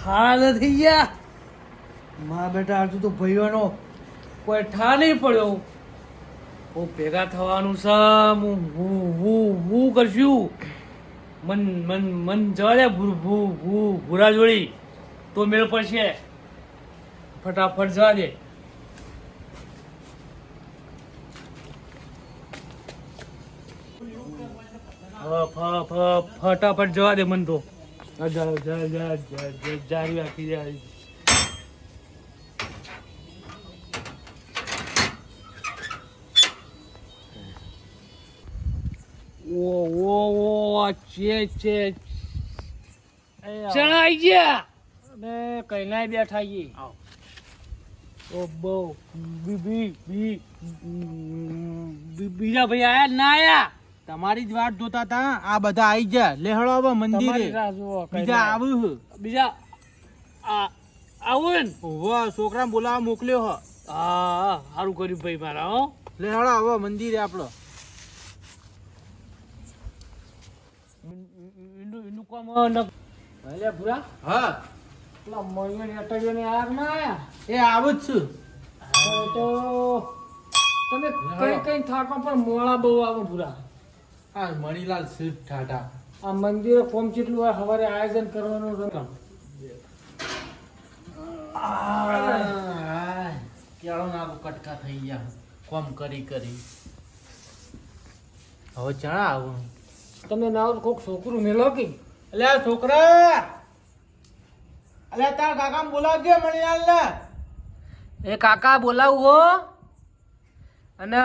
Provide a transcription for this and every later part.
હાલ થઈ ગયા માં બેટા હજુ તો ભાઈઓનો કોઈ ઠા નહીં પડ્યો. હું ભેગા થવાનું છે. હું કરશું. મન જવા દે ભૂરા જોડી તો મેળ પડશે. ફટાફટ જવા દે. ફટાફટ જવા દે મન તો. જારી રાખી જાય. ચણાઈ ગયા અને કઈના બેઠા છીએ. બીજા ભાઈ આયા ના આયા? તમારી જ વાટ જોતા હતા. આ બધા આવી ગયા. લેહડો હવે મંદિરે. બીજા આવું. બીજા આવું ને છોકરા બોલાવા મોકલ્યો હ. હા સારું કર્યું ભાઈ મારા. હો લેહડો હવે મંદિરે આપડો. એ આવું જ છું. તમે કઈ થાકો પણ મોળા બહુ આવો ભૂરા. હા મણીલાલ સિર્ફ ઠાઠા. આ મંદિરે કોમ કેટલું હોય સવારે આયોજન કરવાનું. કેળો નાગો કટકા થઈ ગયા કોમ કરી કરી. હવે ચણા આવું. તમે નાવ કોક છોકરું મેલો કે અલ્યા છોકરા, અલ્યા તાર કાકા બોલાવજે મણીલાલ ને. એ કાકા બોલાવું હો. અને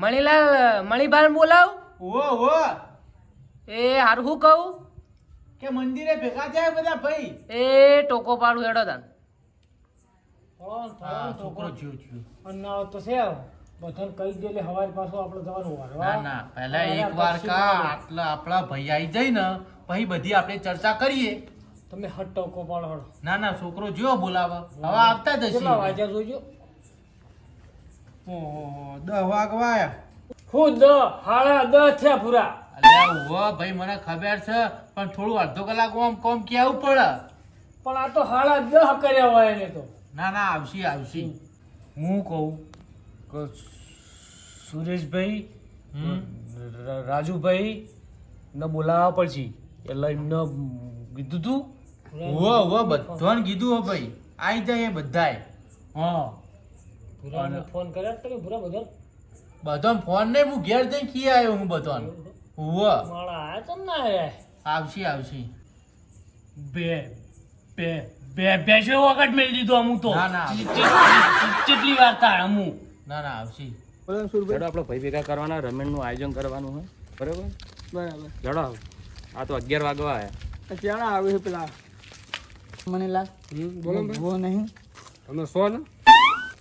મણીભાઈ બોલાવ. ઓ એ હારું હું કહું કે મંદિરે ભેગા જાય બધા ભાઈ. એ ટોકો પાડું હેડો તાન. છોકરો જીવ જીવ. નાવ તો છે બધાને કહી દે એટલે હવારે પાછો આપણે જવાનું હોય. ના પહેલા એક વાર કા આટલા આપણા ભાઈ આવી જાય ને પછી બધી આપણે ચર્ચા કરીએ. તમે હટ ટોકો પાડો હડો. ના છોકરો જેવો બોલાવે હવે આવતા જ હશે. કેટલા વાગ્યા જોજો? 10 વાગવા આયા. હું 10:30 થયા પૂરા. અલ્યા ઉભો ભાઈ મને ખબર છે પણ થોડું અડધો કલાક કોમ કેવું પડે. પણ આ તો 10:30 કર્યા હોય એને તો. ના આવશી. હું કહું કે સુરેશભાઈ રાજુભાઈ ને બોલાવવા પડશે એટલે એમને કીધું તું. બધાને કીધું હો ભાઈ આઈ જાય બધાય. હા ભૂરાને ફોન કર્યા તમે? ભૂરા બધાને ફોન નહીં, હું ઘેર જઈને કી આવ્યો હું બધાને. માળા આયા તમ ના આયા? આવશી. બેસો વખત મેળ દીધો અમુક તો. ના. કેટલી વાર તાર અમુક. ના આવશી. આપણે ભાઈ ભેગા કરવાના, રમેણનું આયોજન કરવાનું હોય. બરાબર જડો. આ તો 11 વાગવા આવ્યા. ક્યાં આવે છે પેલા મણીલાલ? બોલો નહીં તમે સો ને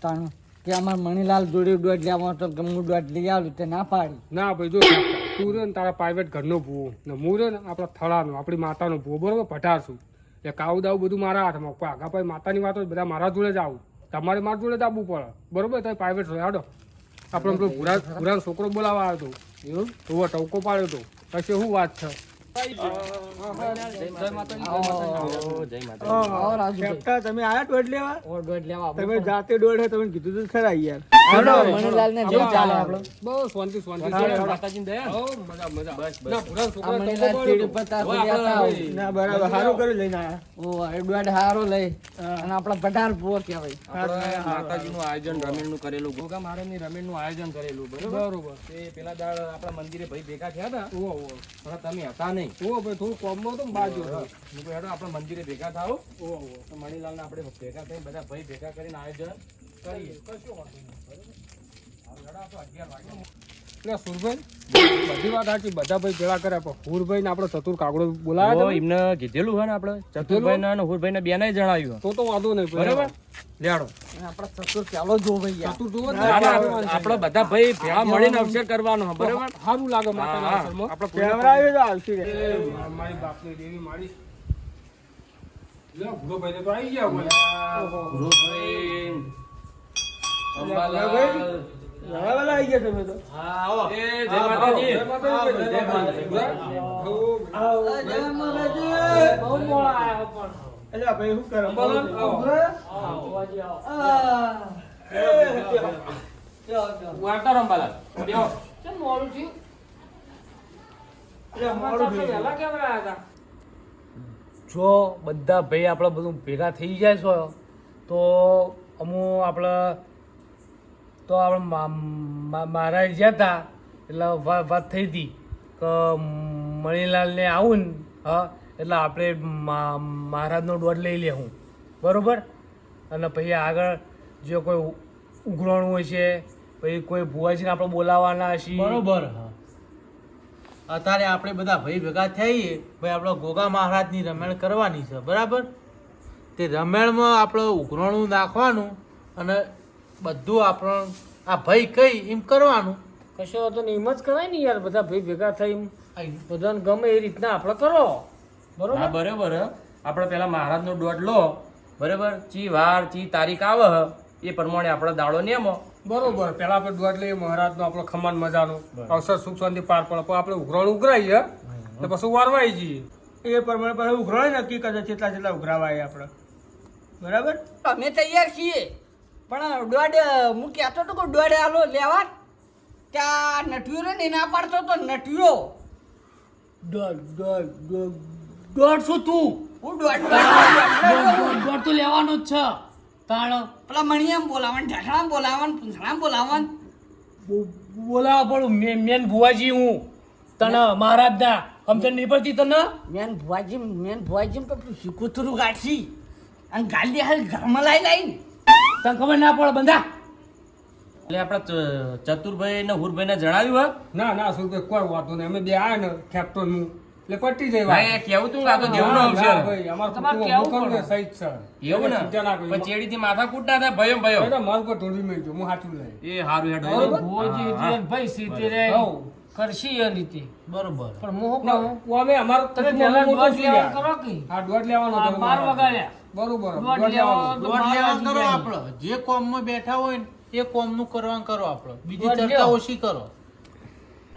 તાણું કે અમાર મણીલાલ જોડે દોઢ લેવા તો કે હું દોઢ લઈ આવું તે ના પાડી. ના ભાઈ જો તું રે ને તારા પ્રાઇવેટ ઘરનો ભૂવો ને હું રે ને આપણા થળાનો આપણી માતાનો ભૂવો બરોબર પટારશું. એ કાવું દાવું બધું મારા હાથમાં. કોઈ આગા ભાઈ માતાની વાત હોય બધા મારા જોડે જ આવું. તમારે મારા જોડે જ આવવું પડે બરોબર. તમે પ્રાઇવેટ હોય હાડો. આપણે પેલો ભૂરાનો છોકરો બોલાવા આવ્યો હતો. એવું તો ટવકો પાડ્યો હતો. પછી શું વાત છે? તમે આયા દોઢ લેવા? તમે જાતે દોઢ તમે કીધું તો ખરા યાર. મણીલાલ ને જેવું ચાલે આપણો. બહુ શાંતિ માતાજીની દયા. હો મજા બસ ના ભૂરાનો છોકરો મણીલાલ ચીડ ઉપર ના બરાબર સારું કર્યું લઈને આયા. ઓ દોઢ હારો લઈ અને આપણા પટાર પૂરો કહેવાય. માતાજીનું આયોજન રમેણનું કરેલું. ગોગા મહારાજની રમેણનું આયોજન કરેલું. બરોબર. એ પેલા દાડ આપણા મંદિરે ભાઈ ભેગા થયા હતા. પણ તમે હતા નહીં. થોડું કોમમાં તો બાજુ આપણે મંદિરે ભેગા થાવ. મણીલાલને આપણે ભેગા થઈ બધા ભાઈ ભેગા કરીને આયોજન કરીએ. સુરભાઈ બધી વાત સાચી. બધા ભાઈ ભેગા કર્યા પણ હુરભાઈ ને આપડે ચતુર કાગડો બોલાવ્યા. એમને કીધેલું હોય ને આપણે ચતુરભાઈ ને હુરભાઈ ને બેને જણાવ્યું. તો વાંધો નહીં બરાબર. લેડો આપડા ચતુર ચાલો જો ભાઈ. ચતુર જોવો આપડે બધા ભાઈ ભેગા મળીને અભિષેક કરવાનો બરાબર. સારું લાગે માતાના આશ્રમમાં. મારી બાપની દેવી મારી ભૂરોભાઈ ને તો આવી ગયા આવી ગયા તમે તો. હા આવો. જય માતાજી. જય મહારાજ. બહુ મોડા આયા પણ એટલે ભાઈ શું કરો બોલો. આવો. આવો, વાજી આવો. વાર્તા રંબાલાલ બેહો. કેમ મોડું થયું? એટલે અમારે મોડું તો થઈ વહેલા ગયું. કેમ રહ્યા હતા? જો બધા ભાઈ આપણે બધું ભેગા થઈ જાય છો તો આપણે મારા ગયા હતા એટલે વાત થઈ હતી કે મણિલાલને આવું ને હા એટલે આપણે મહારાજનો દોડ લઈ લે હું બરાબર અને પછી આગળ જે કોઈ ઉઘરાણું હોય છે પછી કોઈ ભુવાજીને આપણે બોલાવવાના હશે બરોબર હા અત્યારે આપણે બધા ભાઈ ભેગા થઈએ ભાઈ આપણે ગોગા મહારાજની રમેણ કરવાની છે બરાબર તે રમેણમાં આપણે ઉઘરાણું નાખવાનું અને બધું આપણે આ ભાઈ કઈ એમ કરવાનું કશો હતો ને એમ જ કરાય ને યાર બધા ભાઈ ભેગા થઈ આઈ. બધાને ગમે એ રીતના આપણે કરો બરોબર હા બરોબર હ. આપણે પેલા મહારાજનો દોડ લો બરોબર ચી વાર ચી તારીખ આવે હ, એ પ્રમાણે આપણે દાડો નેમો. બરોબર પેલા આપણે દોડ લઈએ મહારાજનો આપણો ખમાન મજાનો અવસર સુખ શાંતિ પાર પડે પણ આપણે ઉઘરાણ ઉઘરાઈએ તો પછી વારવાઈ જઈએ એ પ્રમાણે પછી ઉઘરાણ નક્કી કરે કેટલા કેટલા ઉઘરાવાય આપણે બરાબર અમે તૈયાર છીએ પણ દોઢ હું કહેતો હતો કે દોઢ આલો લેવા ત્યાં નઠિયો રે ને ના પાડતો તો નઠિયો દોઢસો તું હું દોઢ દોઢ તો લેવાનું જ છે તાણ પેલા મણિયામ બોલાવન ઢાઠામ બોલાવન પૂંછડામ બોલાવન બોલાવા પડું મેન ભુવાજી હું તને મહારાજના સમજણ નહીં પડતી તને મેન ભુવાજી તો પેલું શીખુતરું ગાઠી અને ગાલી હાલ ઘરમાં લાઈ લાઈને તને ખબર ના પડે બંધા એટલે આપણા ચતુરભાઈ ને હુરભાઈ ને જણાવ્યું ના ના સુરભાઈ કોઈ વાતો નહીં અમે બે આયા ને કેપ્ટનનું એટલે પટી જાય હા એ કેવું તું આ તો દેવનો અવસર ભાઈ અમાર તમારે કુટુંબ કેવું મોકલવું પડે. સહિત છે એવું ને ચિંતા ના કરજો. પણ ચેડીથી માથા કૂટના થાય ભયો ભયો એ તો મારું પર ઢોળી મેળજો હું સાચું લઈ એ હારું હેડ બરોબર. ભુવાજી હા, હા. ભાઈ સીતે રે હઉ. કરશી એ રીતે બરોબર પણ મોહ ના, હું અમે અમારું તમે કુટુંબ પહેલા મોટું દોઢ છે લેવાનું યાર. કરો કે હા દોઢ લેવાનો આ કરો 12 મારા. વગાડ્યા બરોબર દોઢ દોઢ લેવાનો લેવાનો. દોઢ લેવા કરો આપણે જે કોમમાં બેઠા હોય ને એ કોમનું કરવાનું કરો આપણે બીજી દોઢ ચર્ચા લ્યો. ઓછી કરો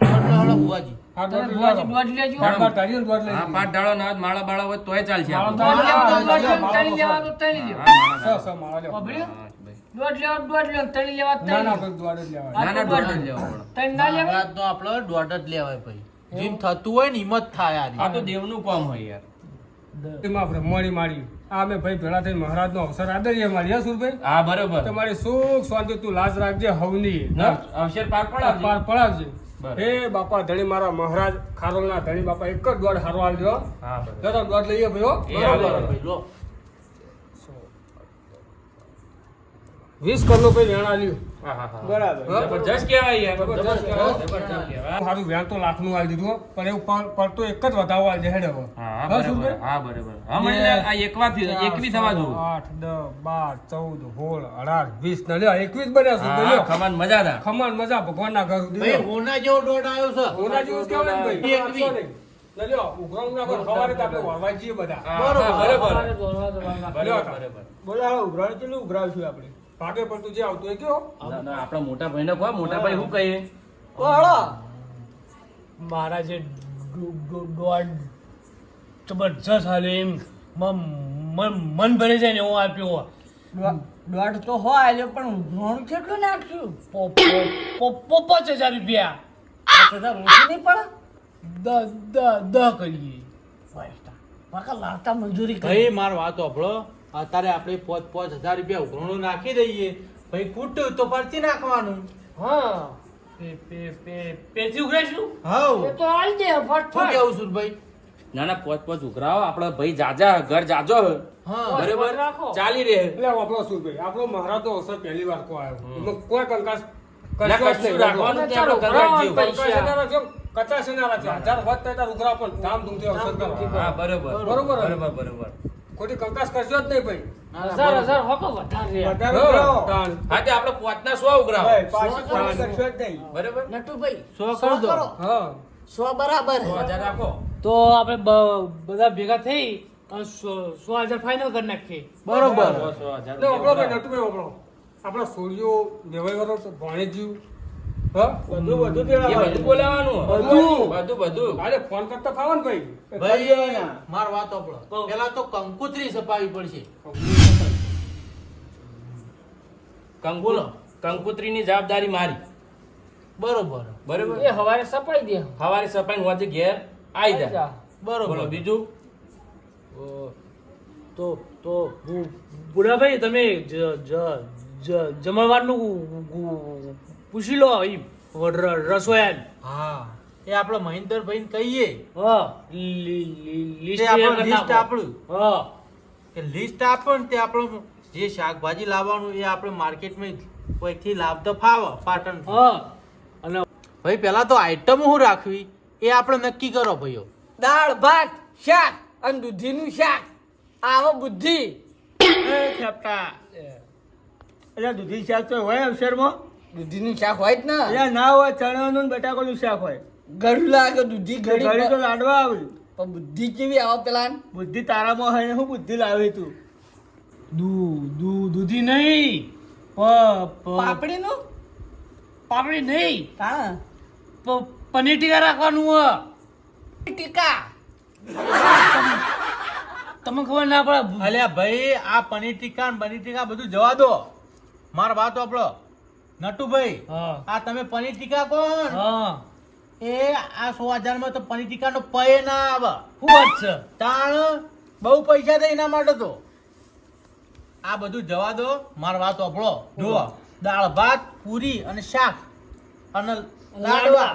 એટલે હાલો ભુવાજી હા તમે દોઢ ભુવાજી લેવાનો. દોઢ લેજો બાર બાર ઢાળીને દોઢ લઈ હા જઈએ. પાંચ ડાળો ના માળા બાળા હોય તોય ચાલશે માળા આપણું. દોઢ લેવા તો દોઢ હા, લેવા, ત્રણ લેવા તો ત્રણ લેવા. હા, માળા સ, સ, માળા લેવા. વાપર્યું? હા, ભાઈ. દોઢ લેવા તો દોઢ લેવા, ત્રણ લેવા તો ના ત્રણ ના લેવા. ભાઈ દોઢ જ લેવાનો. આ ના, ના, તો દોઢ દોઢ જ લેવા પડે. ત્રણ ના લેવા મહારાજનો આપણે દોઢ જ લેવાય ભાઈ જેમ થતું હોય ને હિંમત થાય આ યાર તો દેવનું કામ હોય યાર. એમાં આપણે મળી મારી આ અમે ભાઈ ભેળા થઈને મહારાજનો અવસર આદરીએ મારી હા સુરભાઈ હા બરોબર તમારી સુખ શાંતિ તું લાજ રાખજે હવની ના, અવસર પાર પડાવજે. પાર પડાવજે બરાબર. હે બાપા ધણી મારા મહારાજ ખારોલના ધણી બાપા એક જ દોડ હારો આલજો હા બરોબર. જરા દોડ લઈએ ભાઈ હો. એ હા, બરોબર બરોબર. ભાઈ લો 20 કરોડ ભાઈ વેણ આલ્યું હા, હા, હા. બરાબર. જબરજસ્ત કહેવાય યાર. જબરજસ્ત કહેવાય. જબરજસ્ત કહેવાય. સારું વેણ તો લાખનું આલી દીધું હો. પણ એવું પડતો એક જ વધાવો આલજે હેડ હવે હા, હા, બરાબર. સુરભાઈ? હા, બરોબર. હા, મને આ એકવી થવા દઉં. 8 10 12 14 18 20 ને લ્યો 21 બન્યા હા, સુરભાઈ લ્યો. ખમાન મજાદાર. ખમાન મજા ભગવાનના ઘર સુધી ભાઈ લ્યો. હોના જેવો દોઢ આવ્યો છે હોના જેવું જ કહેવાય ને ભાઈ. એકવી. વાંચો નહીં. ને લ્યો, ઉઘરાણું ના કરો. સવારે તો આપણે વારવા જઈએ બધા. હા, બરોબર. હા, બરોબર. તમારે દોડવા દોડવા. બરોબર, બરોબર. બોલો હાલો, ઉઘરાણું કેટલું ઉઘરાવશું આપણે? ભાગે પડતું જે આવતું હોય કયો? ના, ના, આપણા મોટા ભાઈને કહો, મોટા ભાઈ શું કહીએ? તો હળો મારા જે દોઢ જબરજસ્ત હાલે એમ મન ભરી જાય ને હું આપ્યો દોઢ તો હો આલ્યો પણ ઘણું કેટલું નાખ્યું 5000 રૂપિયા 5000 ઓછું નહીં પડે દહ કરીએ પાકા લાવતા મંજૂરી કરી ભાઈ માર વાત સાંભળો અત્યારે આપણે 5,000 રૂપિયા ઉઘરાણું નાખી દઈએ ભાઈ કૂટ્યું તો પરથી નાખવાનું હા પેથી ઉઘરાઈશું હાઉ એ તો હાલ દે શું ફટફટ કેવું સુરભાઈ ના ના પોચ પોચ ઉઘરાવો આપડા ભાઈ જાજા ઘર જાજો હે. હા બરોબર રાખો. ચાલી રહે. એટલે આપણો શું ભાઈ? આપણો મહારાજ તો અવસર પહેલી વાર કો આવ્યો. એમાં કોઈ કંકાસ ના, કરશો જ કશું નહીં. રાખવાનું જ નહીં, ચાલો, આપણો ઘર ઉઘરાવો જેવું. પૈસા. કંકાસ એના રાખજો, કચાશ એના રાખજો. 1000 વધતા તાર ઉઘરાવો પણ ધામધૂમથી અવસર કરો. હા બરોબર બરોબર. બરોબર. ખોટી કંકાસ કરશો જ નહીં ભાઈ. હજાર હોકો વધારે રહ્યા. વધારે હા. ઉઘરાવો. તાણ. હા તે આપણે પોચના 100 ઉઘરાવો. ભાઈ, પાછી સો કંકાસ કરશો કરશો જ નહીં. બરોબર નટુભાઈ સો 100 કરી દો. કરો હા. 100 બરાબર 1000 રાખો. તો આપણે બધા ભેગા થઈ અને 100,000 ફાઇનલ કરી નાખીએ બરોબર 100,000 એટલે આપણો ભાઈ નટુભાઈ આપણો. આપણા સોળીઓ દેવાઈ વાળો તો ભણેજ્યું હા બધું એ બધું બોલાવાનું બધું અરે ફોન કરતા ફાવો ને ભાઈ ભાઈ માર વાત સાંભળો. પેલા તો કંકોત્રી છપાવી પડશે. બોલો. કંકુત્રીની જવાબદારી મારી બરોબર બરોબર એ હવારે સપાઈ દે સવારે સપાઈ વાંચે ઘેર આવી જાય બોલો બરોબર બીજું તો બુઢાભાઈ તમે જમણવારનું પૂછી લો એમ રસોયાન. હા એ આપણે મહેન્દ્રભાઈ કહીએ હા તે આપણું લિસ્ટ આપણું હા કે લિસ્ટ આપો ને તે આપણું જે શાકભાજી લાવવાનું એ આપણે માર્કેટમાં કોઈથી લાવતો ફાવે પાટણ. હા અને ભાઈ પેલા તો આઈટમ શું રાખવી એ આપણે નક્કી કરો ભાઈઓ. દાળ ભાત શાક અને દૂધીનું શાક આવો બુદ્ધિ એટલે દૂધી શાક તો હોય અવસરમાં દૂધીનું શાક હોય જ ને એટલે ના હોય ચણાનું ને બટાકાનું શાક હોય ગળું લાગે દૂધી ઘડી તો ગળી લાડવા આવે પણ બુદ્ધિ કેવી આવો પેલા બુદ્ધિ તારામાં હોય ને શું બુદ્ધિ લાવી તું દૂધી નહીં પાપડીનું પાપડી નહીં હા પનીર ટીકા રાખવાનું હો. ટીકા તમને ખબર ના પડે. અલ્યા ભાઈ આ પનીર ટીકા ને બનીર ટીકા બધું જવા દો. માર વાત આપણો નટુભાઈ હા આ તમે પનીર ટીકા કોણ હા એ આ 100,000 માં તો પનીર ટીકા નો પૈ ના આવે. શું વાત છે? તાણ બહુ પૈસા થાય એના માટે તો આ બધું જવા દો. માર વાત આપણો જુઓ દાળ ભાત પૂરી અને શાક અને લાડવા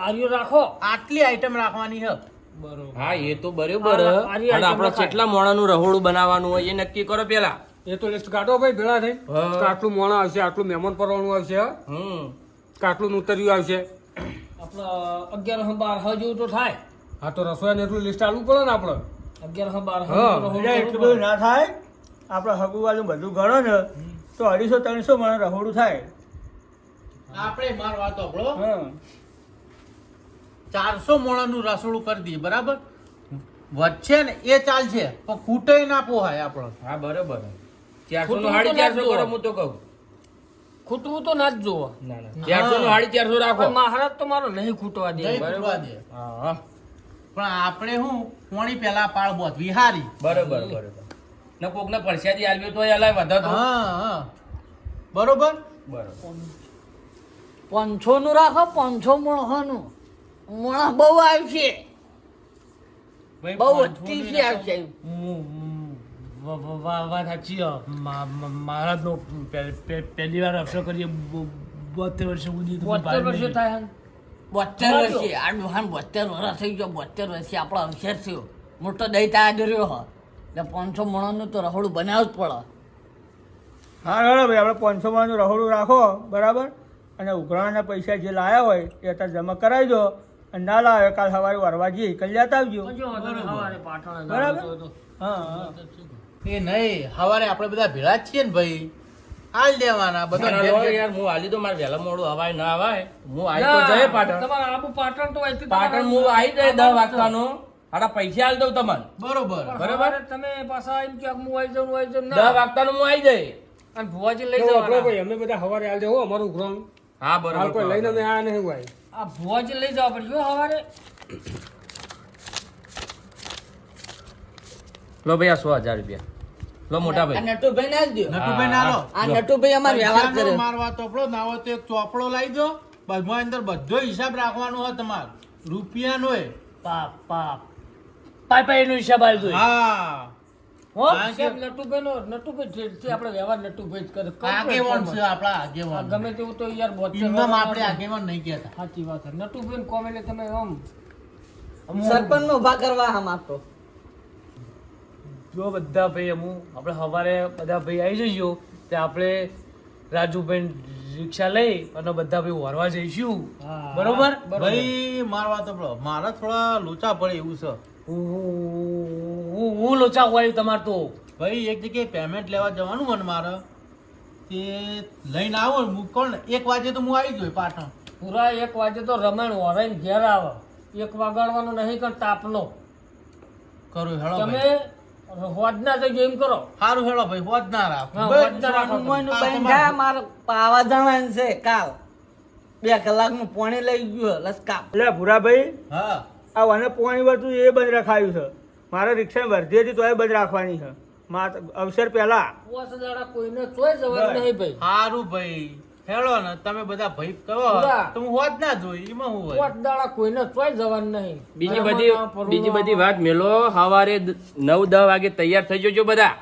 આર્યો રાખો. આટલી આઈટમ રાખવાની છે. બરોબર. હા એ તો બરોબર આ આરી અને item આપણે રખાય. કેટલા મોણાનું રહોડું બનાવવાનું હોય એ નક્કી કરો પેલા એ તો લિસ્ટ કાઢો ભાઈ ભેળા થઈ હા. તો આટલું મોણા આવશે આટલું મહેમાન પરવાનું આવશે કે આટલું ઉતર્યું આવશે. આપણે 11 12 જેવું તો થાય. હા તો રસોઈયાને એટલું લિસ્ટ આલવું પડે ને આપણે 11 12 હા રહોડું એટલું બધું ના થાય આપણે હગુવાળું બધું ગણો ને તો 250-300 મને રહોડું થાય. આપણે માર વાત આપણો હા 400 મોણાનું રસોડું કરી દઈએ બરાબર. વચ્ચે ને એ ચાલશે પણ ખૂટે ના પોહાય આપણો. હા બરોબર 400 ખોટું નું તો 450 ના કરો હું તો કહું ખૂટવું તો ના જ જોવો. ના ના 400 નું 450 રાખો પણ મહારાજ તો મારો નહીં ખૂટવા દે. નહીં બરોબર. ખૂટવા દે. હા પણ આપણે શું પોણી પેલા પાળ બોધવી હારી. બરોબર બરોબર ને કોક ને પરસ્યાદી આલ્યો તો અલાય વધા તો હા બરોબર. બરોબર 500 નું રાખો 500 મોણાનું મોણા બહુ આવશે ભાઈ બહુ પાંચસો અતિશય ની આવશે વાત સાચી છે. મહારાજનો પહેલી વાર અવસર કરીએ 72 વર્ષ સુધી. 72 વર્ષે થાય. 72 વર્ષે આ ડોહાન 72 વર્ષ થઈ ગયો 72 વર્ષે આપણો અવસર થયો મોટો દઈ તા દર્યો હ એટલે 500 મોણાનું તો રહોડું બનાવવું જ પડે. હા બરાબર ભાઈ આપણે 500 માનું રહોડું રાખો બરાબર અને ઉઘરાણાના પૈસા જે લાયા હોય એ અત્યારે જમા કરાવી દો અને ના લાવે કાલ સવારે વરવા જઈએ કલ્યાત આવજો. સવારે પાટણ બરાબર. જવાનું તો હા હા એ નહીં સવારે આપણે બધા ભેળા જ છીએ ને ભાઈ હાલ દેવાના બધા ના, ઘેર લો ઘેર. યાર હું આલી તો મારે વહેલા મોડું હવાય ના હવાય હું આવી તો જઈએ પાટણ તમારે આબુ પાટણ તો અહીંથી પાટણ હું આવી જાય 10 વાગતાનો આડા પૈસા આલ દઉં તમને બરોબર બરાબર. તમે પાછા એમ કે હું આવી જાઉં આવી જાઉં 10 વાગતાનો હું આવી જાય અને ભુવાજી લઈ તો આપણો જવાના. ભાઈ અમે બધા સવારે હાલ દેવો અમારું ઉઘરાણું હા હાલ કોઈ લઈને બરોબર અમે આયા નહીં ભાઈ. આ ભુવાજી લઈ જવા પડશે હો સવારે. લો ભાઈ આ 100,000 રૂપિયા લો મોટા આ ભાઈ નટુભાઈ ના જ દો નટુભાઈ ના લો. આ નટુભાઈ અમારે વ્યવહાર કરે પૈસાનો મારવા ચોપડો ના હોય તો એક ચોપડો લાવી દો બધામાં અંદર બધો હિસાબ રાખવાનો હોય તમારે રૂપિયાનો એ. પાપ પાઈ નો હિસાબ આવી જોઈએ. હા હો કારણ કે- સાહેબ નટુભાઈ થી આપણે વ્યવહાર નટુભાઈ જ કરે. આગેવાન છે આપણા આ આગેવાન. ગમે તેવું તો યાર 72 ઇન્દમ આપણે વર્ષ આગેવાન નહીં કહેતા. સાચી વાત છે. નટુભાઈ કોમ એટલે તમે આમ સરપંચ નો ઉભા કરવા આમ આપતો જો બધા ભાઈ આપણે સવારે બધા ભાઈ આવી જઈશું તે આપણે રાજુભાઈ રિક્ષા લઈ અને બધા ભાઈ વરવા જઈશું. બરોબર. ભાઈ મારવા તો પેલો મારા થોડા લોચા પડે એવું છે. હું લોચા હોય તમારે તો ભાઈ એક જગ્યાએ પેમેન્ટ લેવા જવાનું હોય ને મારે તે લઈને આવો ને મૂકો ને 1 વાગે તો હું આવી ગયો પાટણ. પૂરા 1 વાગે તો રમણ વરાઈને ઘેર આવે. 1 વાગાડવાનો નહીં કર તાપનો. કરું હેળો તમે ભાઈ. હોદના જજો એમ કરો. સારું હેળો ભાઈ હોદ ના રાખ. હા, બસ હોદ ના રાખો. આ મોયનું તમારું- બંધા મારે પાવા જવાનું છે કાલ 2 કલાકનું પાણી લઈ ગયું લસકા. એટલે ભૂરાભાઈ હા આ વાને પોણી વળતું એ બંધ રખાયું છે. મારે રિક્ષા વર્ધી હતી તોય બંધ રાખવાની છે. અવસર પહેલા પોસ દાડા કોઈને ચોય જવાનું નહીં ભાઈ. સારું ભાઈ હેલો ને તમે બધા ભાઈ કહો પૂરા. તો હું હોત ના જોઈ એમાં હું હોય પોસ દાડા કોઈને ચોય જવાનું નહીં. બીજી બધી વાત મેલો સવારે 9-10 વાગે તૈયાર થઈ જજો બધા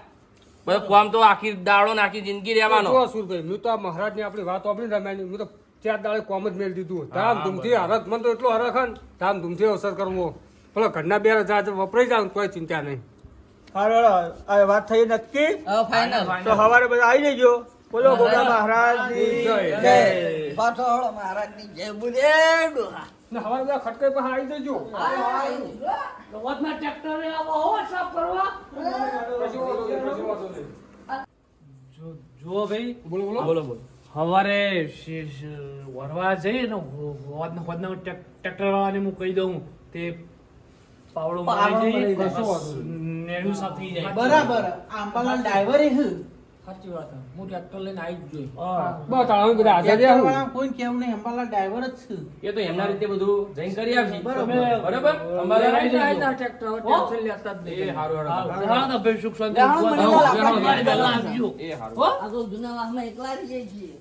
કોમ તો આખી દાડો ને આખી જિંદગી રહેવાનો. જો સુરભાઈ હું તો આ મહારાજની આપણી વાત આપણી રમ્યાની હું તો 4 દાડે કોમ જ મેળ દીધું. ધામધૂમથી હરખ મને તો એટલો હરખ ને ધામધૂમથી અવસર કરવો. પેલો ઘરના 2000 વપરાઈ જાવ કોઈ ચિંતા નહીં. હા વાત થઈ નક્કી ફાઇનલ. તો સવારે બધા આવી જજો. બોલો ગોગા મહારાજની જય. પાછો હળો મહારાજની જય બોલે ડોહા. ને સવારે બધા ખટકાઈ પાસે આવી જજો. રોજના ટ્રેક્ટરે આવો હો સાફ કરવા. જો ભાઈ બોલો બોલો. બોલો બોલો. સવારે વરવા જઈએ ને હોદના ટ્રેક્ટર વાળાને હું કહી દઉં તે પાવડો મારી જઈએ નેણું સાફ થઈ જાય. બરાબર આંબાલાલ ડ્રાઈવર એ હું સાચી વાત છે. હું ટ્રેક્ટર લઈને આવી જ જોઈ. બસ અમે બધા હાજર રહ્યા હું. કોઈ કેવું નહીં આંબાલાલ ડ્રાઈવર જ છું. એ તો એમના રીતે બધું જઈને કરી આવશે તમે બરાબર અમારે લઈને આવી જાઓ ટ્રેક્ટર, હવે ટેન્શન લેતા જ નહીં. એ હારું હા, હારું. હા, તો ભાઈ સુખ શાંતિ. લેહાણું મને હા, લાગે. લેહાણું. એ હારું. હો? આ તો જૂના વાહમાં એકલા જ જઈએ છીએ.